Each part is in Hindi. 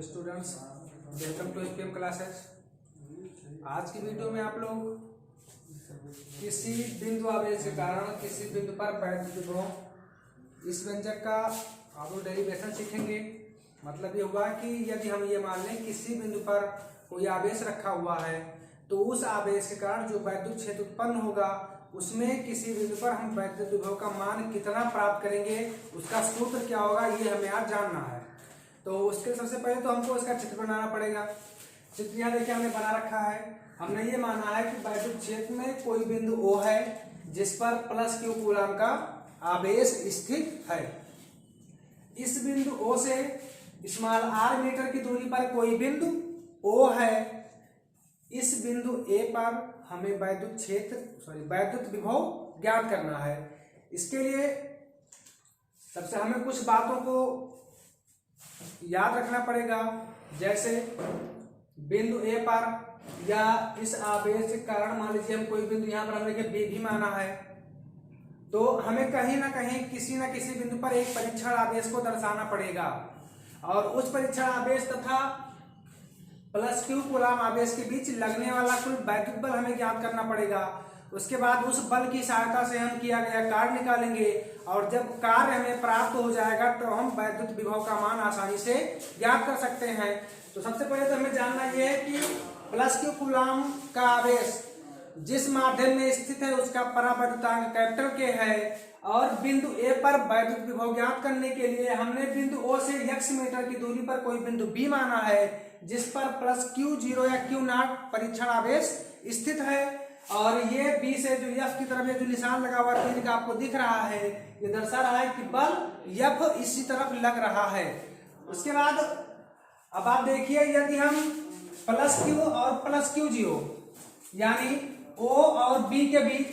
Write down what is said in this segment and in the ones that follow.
Hello students, welcome to SPM classes. आज की वीडियो में आप लोग किसी बिंदु आवेश के कारण किसी बिंदु पर वैद्युत विभव इस व्यंजक का आप लोग डेरिवेशन सीखेंगे। मतलब ये हुआ कि यदि हम ये मान लें किसी बिंदु पर कोई आवेश रखा हुआ है तो उस आवेश के कारण जो वैद्युत क्षेत्र उत्पन्न होगा उसमें किसी बिंदु पर हम वैद्युत विभव का मान कितना प्राप्त करेंगे, उसका सूत्र क्या होगा, ये हमें आज जानना है। तो उसके सबसे पहले तो हमको इसका चित्र बनाना पड़ेगा। चित्र यहाँ देखिए हमने बना रखा है। हमने ये माना है कि वैद्युत क्षेत्र में कोई बिंदु O है जिस पर प्लस Q कूलम का आवेश स्थित है। इस बिंदु O से स्मॉल r मीटर की दूरी पर कोई बिंदु O है। इस बिंदु A पर हमें वैद्युत विभव ज्ञात करना है। इसके लिए सबसे हमें कुछ बातों को याद रखना पड़ेगा, जैसे बिंदु A पर या इस आवेश के कारण मान लीजिए हम कोई बिंदु यहाँ पर हमने B भी माना है, तो हमें कहीं ना कहीं किसी न किसी बिंदु पर एक परीक्षण आवेश को दर्शाना पड़ेगा और उस परीक्षण आवेश तथा प्लस Q कूलम आवेश के बीच लगने वाला कुल वैद्युत बल हमें ज्ञात करना पड़ेगा। उसके बाद उस बल की सहायता से हम किया गया कार्य निकालेंगे और जब कार्य हमें प्राप्त हो जाएगा तो हम वैद्युत विभव का मान आसानी से ज्ञात कर सकते हैं। तो सबसे पहले तो हमें जानना यह है कि प्लस Q कूलम का आवेश जिस माध्यम में स्थित है उसका परावैद्युतांक कैपिटल K है और बिंदु A पर वैद्युत विभव ज्ञात करने के लिए हमने बिंदु O से x मीटर की दूरी पर कोई बिंदु B माना है जिस पर प्लस Q0 या Q0 परीक्षण आवेश स्थित है और ये B से जो F की तरफ जो निशान लगा हुआ तीर का आपको दिख रहा है, ये दर्शा रहा है कि बल F इसी तरफ लग रहा है। उसके बाद अब आप देखिए, यदि हम प्लस Q और प्लस Q0 यानी O और B के बीच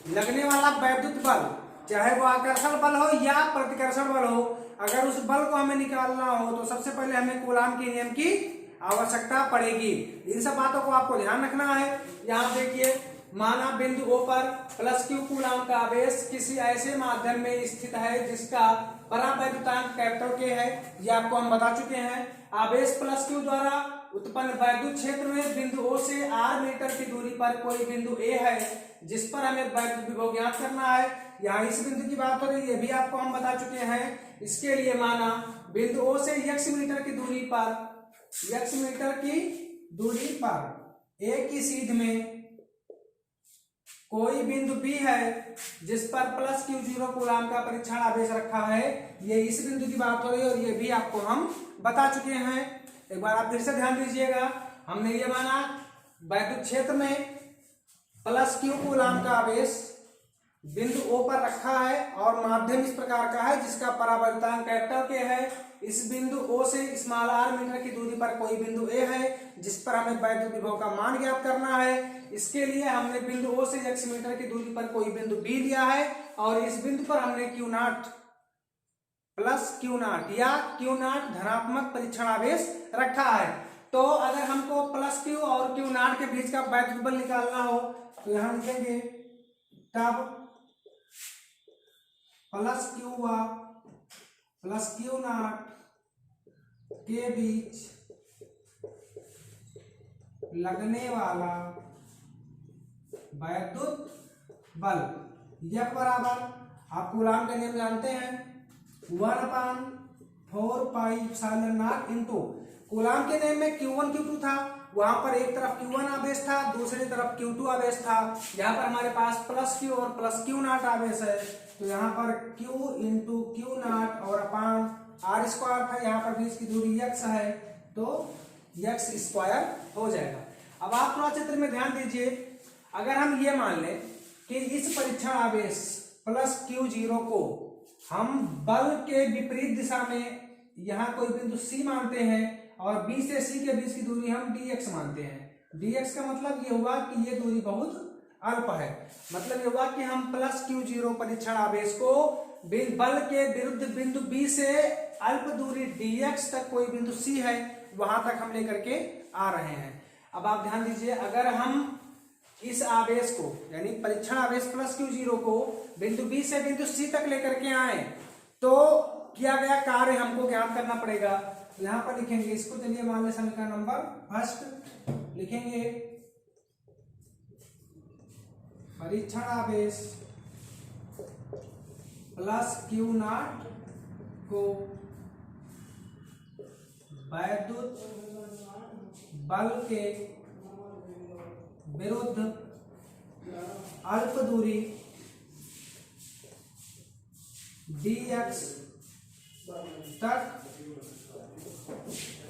लगने वाला वैद्युत बल, चाहे वो आकर्षण बल हो या प्रतिकर्षण बल हो, अगर उस बल को हमें निकालना हो तो सबसे पहले हमें कूलम के नियम की आवश्यकता पड़ेगी। इन सब बातों को आपको ध्यान रखना है। यहाँ देखिए, माना बिंदु O पर प्लस Q कूलम का आवेश किसी ऐसे माध्यम में स्थित है जिसका परावैद्युतांक कैपिटल K है, ये आपको हम बता चुके हैं। आवेश प्लस Q द्वारा उत्पन्न वैद्युत क्षेत्र में बिंदु O से r मीटर की दूरी पर कोई बिंदु A है जिस पर हमें वैद्युत विभव ज्ञात करना है। यहाँ इस बिंदु की बात हो रही है, ये भी आपको हम बता चुके हैं। इसके लिए माना बिंदु O से x मीटर की दूरी पर एक ही सीध में कोई बिंदु B है जिस पर प्लस Q0 कूलम का परीक्षण आवेश रखा है। ये इस बिंदु की बात हो रही है और ये भी आपको हम बता चुके हैं। एक बार आप फिर से ध्यान दीजिएगा, हमने ये माना वैद्युत क्षेत्र में प्लस Q कूलम का आवेश बिंदु O पर रखा है और माध्यम इस प्रकार का है जिसका परावैद्युतांक कैपिटल K है। इस बिंदु O से स्मॉल r मीटर की दूरी पर कोई बिंदु A है जिस पर हमें वैद्युत विभव का मान ज्ञात करना है। इसके लिए हमने बिंदु O से x मीटर की दूरी पर कोई बिंदु B लिया है और इस बिंदु पर हमने Q0 प्लस Q0 या Q0 धनात्मक परीक्षण आवेश रखा है। तो अगर हमको प्लस Q और Q0 के बीच का वैद्युत बल निकालना हो तो यहां लिखेंगे तब प्लस Q व प्लस Q0 के बीच लगने वाला वैद्युत बल F बराबर, आप कूलम का नियम जानते हैं, 1/4 pi epsilon not into coulomb के नियम में Q1 Q2 था, वहां पर एक तरफ Q1 आवेश था, दूसरी तरफ Q2 आवेश था। यहाँ पर हमारे पास प्लस Q और प्लस Q0 आवेश है, तो यहाँ पर Q इंटू Q0 और अपान r स्क्वायर था, यहाँ पर बीच की दूरी x है तो x स्क्वायर हो जाएगा। अब आप थोड़ा चित्र में ध्यान दीजिए, अगर हम ये मान लें कि इस परीक्षण आवेश प्लस Q0 को हम बल के विपरीत दिशा में यहाँ कोई बिंदु C मानते हैं और B से C के बीच की दूरी हम dx मानते हैं। dx का मतलब ये हुआ कि ये दूरी बहुत अल्प है, मतलब ये हुआ कि हम प्लस Q0 परीक्षण आवेश को बल के विरुद्ध बिंदु B से अल्प दूरी dx तक कोई बिंदु C है वहां तक हम लेकर के आ रहे हैं। अब आप ध्यान दीजिए, अगर हम इस आवेश को यानी परीक्षण आवेश प्लस Q0 को बिंदु B से बिंदु C तक लेकर के आए तो किया गया कार्य हमको ज्ञात करना पड़ेगा। तो यहाँ पर लिखेंगे इसको, चलिए मान लें समीकरण नंबर फर्स्ट लिखेंगे परीक्षण आवेश प्लस क्यू नॉट को वैद्युत बल के विरुद्ध अल्प दूरी dx तक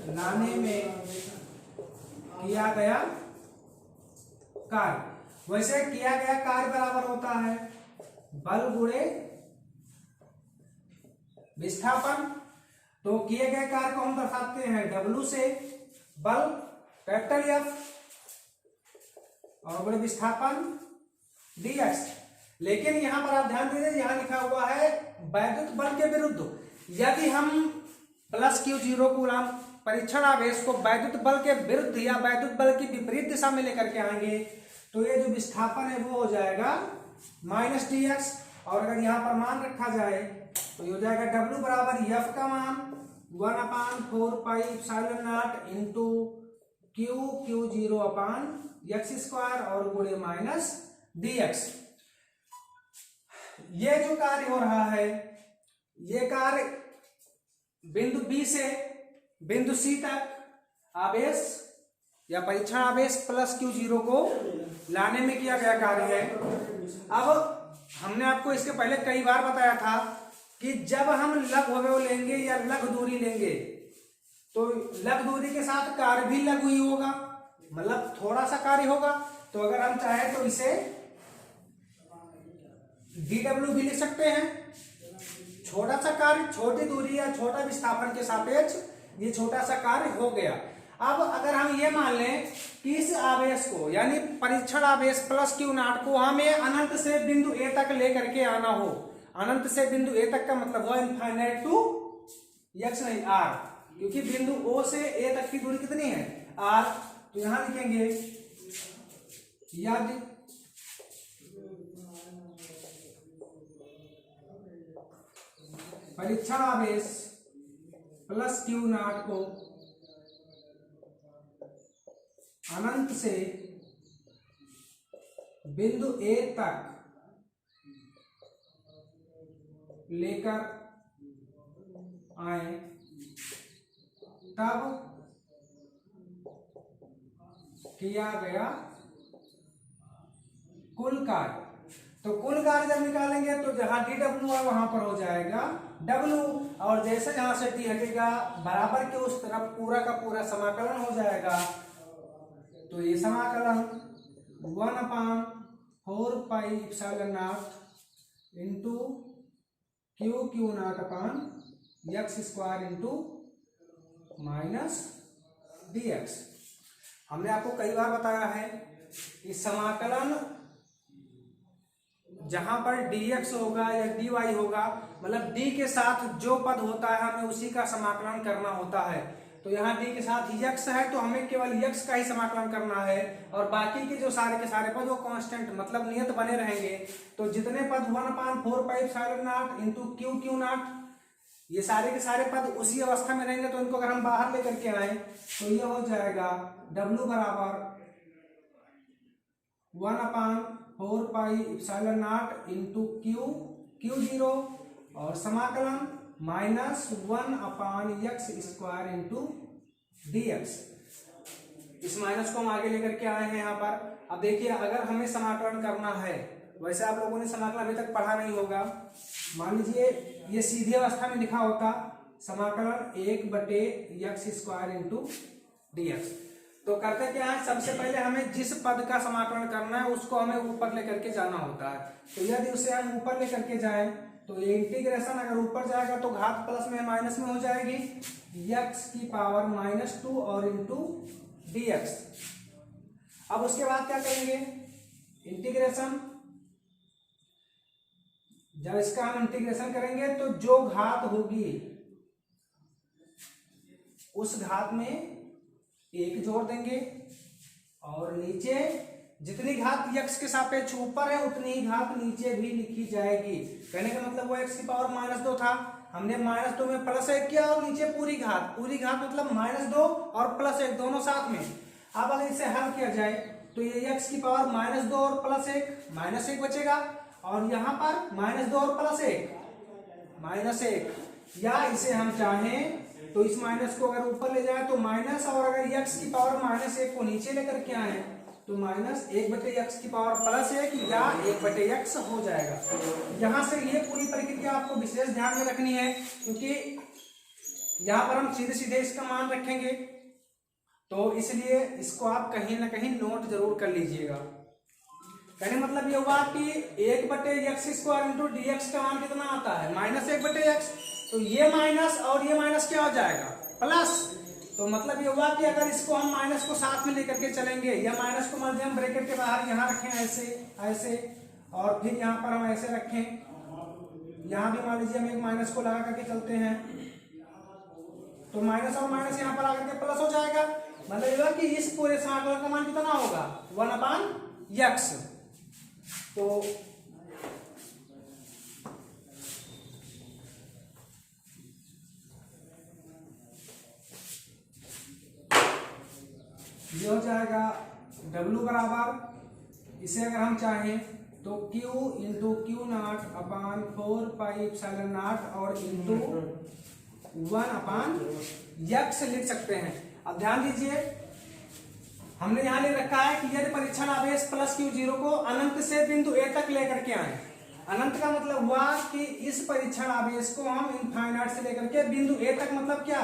लाने में किया गया कार्य। वैसे किया गया कार्य बराबर होता है बल गुणे विस्थापन। तो किए गए कार्य को हम दर्शाते हैं W से, बल कैपिटल F और गुणे विस्थापन dx। लेकिन यहां पर आप ध्यान दीजिए, यहां लिखा हुआ है वैद्युत बल के विरुद्ध। यदि हम प्लस Q0 कूलम परीक्षण आवेश को वैद्युत बल के विरुद्ध या वैद्युत बल की विपरीत दिशा में लेकर के आएंगे तो ये जो विस्थापन है वो हो जाएगा माइनस dx। और अगर यहाँ पर मान रखा जाए तो ये हो जाएगा W बराबर F का मान 1/4πε0 इंटू Q0 अपान x स्क्वायर और गुणे माइनस dx। ये जो कार्य हो रहा है ये कार्य बिंदु B से बिंदु C तक आवेश या परीक्षण आवेश प्लस Q0 को लाने में किया गया कार्य है। अब हमने आपको इसके पहले कई बार बताया था कि जब हम लघु अवयव लेंगे या लघु दूरी लेंगे तो लघु दूरी के साथ कार्य भी लघु ही होगा, मतलब थोड़ा सा कार्य होगा। तो अगर हम चाहें तो इसे dw भी लिख सकते हैं, छोटा सा कार्य, छोटी दूरी या छोटा विस्थापन के सापेक्ष ये छोटा सा कार्य हो गया। अब अगर हम ये मान लें कि इस आवेश को यानी परीक्षण आवेश प्लस Q0 को हमें अनंत से बिंदु A तक लेकर के आना हो, अनंत से बिंदु A तक का मतलब हुआ इनफाइनाइट टू x नहीं r, क्योंकि बिंदु O से A तक की दूरी कितनी है r। तो यहां लिखेंगे यदि परीक्षण आवेश प्लस Q0 को अनंत से बिंदु A तक लेकर आए तब किया गया कुल कार्य। तो कुल कार्य जब निकालेंगे तो जहां dw है वहां पर हो जाएगा w, और जैसे यहां से d हटेगा बराबर के उस तरफ पूरा का पूरा समाकलन हो जाएगा। तो ये समाकलन 1/4πε0 इंटू Q0 अपान x square into minus dx। हमने आपको कई बार बताया है कि समाकलन जहां पर dx होगा या dy होगा, मतलब d के साथ जो पद होता है हमें उसी का समाकलन करना होता है। तो यहाँ d के साथ x है तो हमें केवल x का ही समाकलन करना है, और बाकी के जो सारे के सारे पद वो कांस्टेंट मतलब नियत बने रहेंगे। तो जितने पद 1/4πε0 इंटू Q0 ये सारे के सारे पद उसी अवस्था में रहेंगे। तो इनको अगर हम बाहर लेकर के आए तो ये हो जाएगा W बराबर 1/4πε0 इंटू Q0 और समाकलन -1/x² इंटू dx। इस माइनस को हम आगे लेकर के आए हैं यहाँ पर। अब देखिए अगर हमें समाकलन करना है, वैसे आप लोगों ने समाकलन अभी तक पढ़ा नहीं होगा, मान लीजिए ये सीधी अवस्था में लिखा होता समाकलन 1/x² इंटू dx। तो करते क्या है, सबसे पहले हमें जिस पद का समाकलन करना है उसको हमें ऊपर लेकर के जाना होता है। तो यदि उसे हम ऊपर लेकर के जाएं तो ये इंटीग्रेशन अगर ऊपर जाएगा तो घात प्लस में माइनस में हो जाएगी, x की पावर -2 और इंटू dx। अब उसके बाद क्या करेंगे, इंटीग्रेशन, जब इसका हम इंटीग्रेशन करेंगे तो जो घात होगी उस घात में 1 जोड़ देंगे, और नीचे जितनी घात x के सापेक्ष ऊपर है उतनी ही घात नीचे भी लिखी जाएगी। कहने का मतलब वो x की पावर -2 था, हमने -2 में +1 किया और नीचे पूरी घात मतलब -2 और +1 दोनों साथ में। अब अगर इसे हल किया जाए तो ये x की पावर -2 और +1 बचेगा, और यहाँ पर -2 और +1 या इसे हम चाहें तो इस माइनस को अगर ऊपर ले जाए तो माइनस, और अगर x की पावर -1 को नीचे लेकर के आए तो -1/x की पावर +1 या 1/x हो जाएगा। यहाँ से ये पूरी प्रक्रिया आपको विशेष ध्यान में रखनी है, क्योंकि यहाँ पर हम सीधे सीधे इसका मान रखेंगे, तो इसलिए इसको आप कहीं ना कहीं नोट जरूर कर लीजिएगा। कहने मतलब ये हुआ कि 1/x² इंटू dx का मान कितना आता है -1/x, तो ये माइनस और ये माइनस क्या हो जाएगा प्लस। तो मतलब ये हुआ कि अगर इसको हम माइनस को साथ में लेकर के चलेंगे, या माइनस को मध्यम ब्रैकेट के बाहर यहाँ रखें ऐसे और फिर यहाँ पर हम ऐसे रखें, यहाँ भी मान लीजिए हम एक माइनस को लगा करके चलते हैं, तो माइनस और माइनस यहाँ पर आकर के प्लस हो जाएगा। मतलब ये हुआ कि इस पूरे समाकलन का मान कितना होगा 1/x। तो ये हो जाएगा W बराबर, इसे अगर हम चाहें तो Q इंटू Q0/4πε0 और इंटू 1/x लिख सकते हैं। अब ध्यान दीजिए, हमने यहाँ ले रखा है कि यदि परीक्षण आवेश +Q0 को अनंत से बिंदु A तक लेकर के आए। अनंत का मतलब हुआ कि इस परीक्षण आवेश को हम इनफाइनाइट से लेकर के बिंदु A तक, मतलब क्या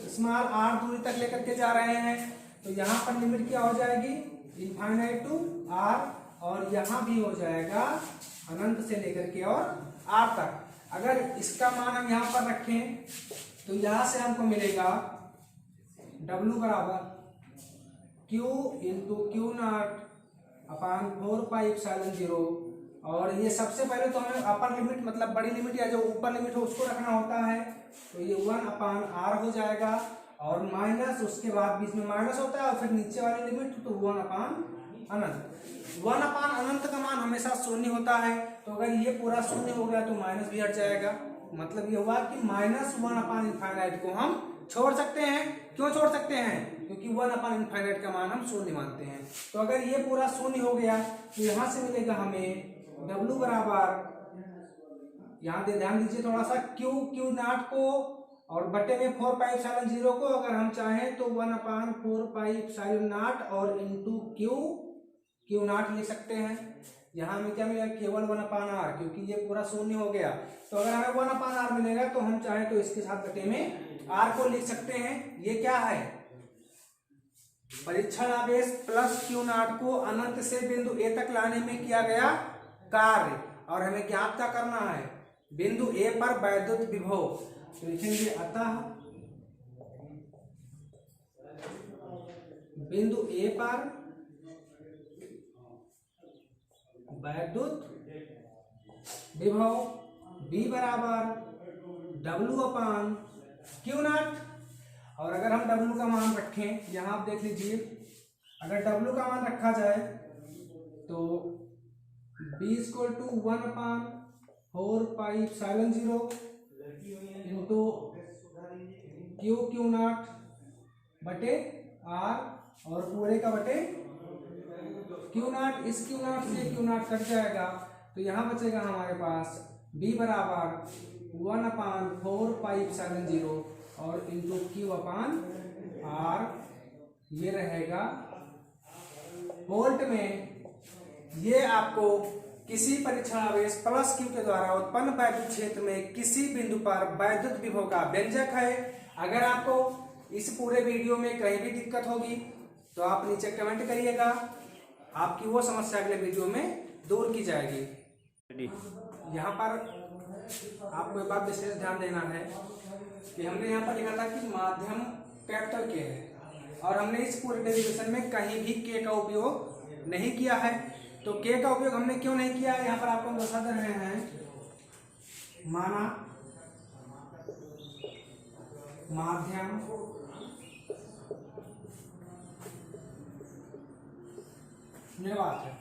स्मॉल r दूरी तक लेकर के जा रहे हैं, तो यहाँ पर लिमिट क्या हो जाएगी इनफाइनाइट टू r, और यहाँ भी हो जाएगा अनंत से लेकर के और r तक। अगर इसका मान हम यहाँ पर रखें तो यहाँ से हमको मिलेगा W बराबर Q इंटू Q0/4πε0, और ये सबसे पहले तो हमें अपर लिमिट मतलब बड़ी लिमिट या जो ऊपर लिमिट हो उसको रखना होता है, तो ये 1/r हो जाएगा, और माइनस उसके बाद बीच में माइनस होता है और फिर नीचे वाली लिमिट तो 1/अनंत। 1/अनंत का मान हमेशा शून्य होता है, तो अगर ये पूरा शून्य हो गया तो माइनस भी हट जाएगा। मतलब ये हुआ कि -1/इनफाइनाइट को हम छोड़ सकते हैं। क्यों छोड़ सकते हैं? क्योंकि 1/इनफाइनाइट का मान हम शून्य मानते हैं। तो अगर ये पूरा शून्य हो गया तो यहाँ से मिलेगा हमें W बराबर, यहाँ ध्यान दीजिए थोड़ा सा, Q0 को और बटे में 4πε0 को अगर हम चाहें तो 1/4πε0 और इंटू Q0 लिख सकते हैं। यहाँ हमें क्या मिलेगा केवल 1/r, क्योंकि ये पूरा शून्य हो गया। तो अगर हमें 1/r मिलेगा तो हम चाहें तो इसके साथ बटे में r को लिख सकते हैं। ये क्या है परीक्षण आवेश +Q0 को अनंत से बिंदु A तक लाने में किया गया कार्य, और हमें ज्ञात क्या करना है बिंदु A पर वैद्युत विभव। तो लिखेंगे अतः बिंदु A पर वैद्युत विभव B बराबर W/Q0। और अगर हम W का मान रखें, यहाँ आप देख लीजिए, अगर W का मान रखा जाए तो B = 1/4πε0 इंटू Q0 बटे R, और पूरे का बटे Q0। इस Q0 से Q0 कट जाएगा, तो यहाँ बचेगा हमारे पास B बराबर 1/4πε0 और इंटू Q/R। ये रहेगा वोल्ट में। ये आपको किसी परीक्षण आवेश +Q के द्वारा उत्पन्न वैद्युत क्षेत्र में किसी बिंदु पर वैद्युत विभव का व्यंजक है। अगर आपको इस पूरे वीडियो में कहीं भी दिक्कत होगी तो आप नीचे कमेंट करिएगा, आपकी वो समस्या अगले वीडियो में दूर की जाएगी। यहाँ पर आपको एक बात विशेष ध्यान देना है कि हमने यहाँ पर लिखा था कि माध्यम कैपिटल K है, और हमने इस पूरे डेरिवेशन में कहीं भी K का उपयोग नहीं किया है। तो K का उपयोग हमने क्यों नहीं किया है यहाँ पर आपको बता दे रहे हैं। माना माध्यम निर्वात है,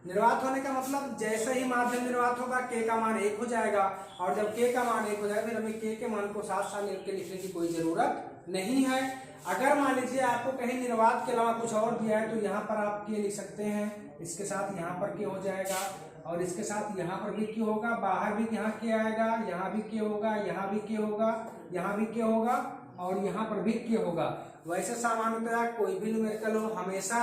निर्वात होने का मतलब जैसे ही माध्यम निर्वात होगा के का मान 1 हो जाएगा, और जब के का मान 1 हो जाएगा फिर हमें के मान को साथ साथ लिख के लिखने की कोई जरूरत नहीं है। अगर मान लीजिए आपको कहीं निर्वात के अलावा कुछ और दिया है तो यहाँ पर आप के लिख सकते हैं, इसके साथ यहाँ पर के हो जाएगा, और इसके साथ यहाँ पर भी के होगा, बाहर भी यहाँ के आएगा, यहाँ भी के होगा, यहाँ भी के होगा, यहाँ भी के होगा, और यहाँ पर भी के होगा। वैसे सामान्यतः कोई भी न्यूमेरिकल हो, हमेशा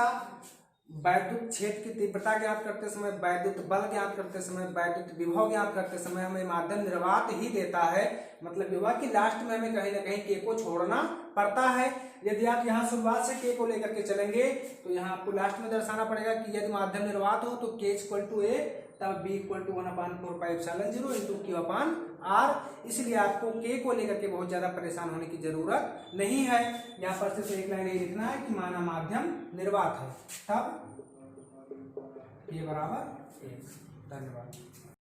वैद्युत क्षेत्र की तीव्रता ज्ञात करते समय, वैद्युत बल ज्ञात करते समय, वैद्युत विभव ज्ञात करते समय हमें माध्यम निर्वात ही देता है। मतलब विभव की लास्ट में हमें कहीं ना कहीं के को छोड़ना पड़ता है। यदि आप यहाँ शुरुआत से के को लेकर के चलेंगे तो यहाँ आपको लास्ट में दर्शाना पड़ेगा कि यदि माध्यम निर्वात हो तो के इक्वल टू ए, तब B equal to 1/4πε0 into Q/R। इसलिए आपको के को लेकर के बहुत ज्यादा परेशान होने की जरूरत नहीं है। यहाँ पर सिर्फ एक लाइन ये लिखना है कि माना माध्यम निर्वात है, तब ये बराबर 1। धन्यवाद।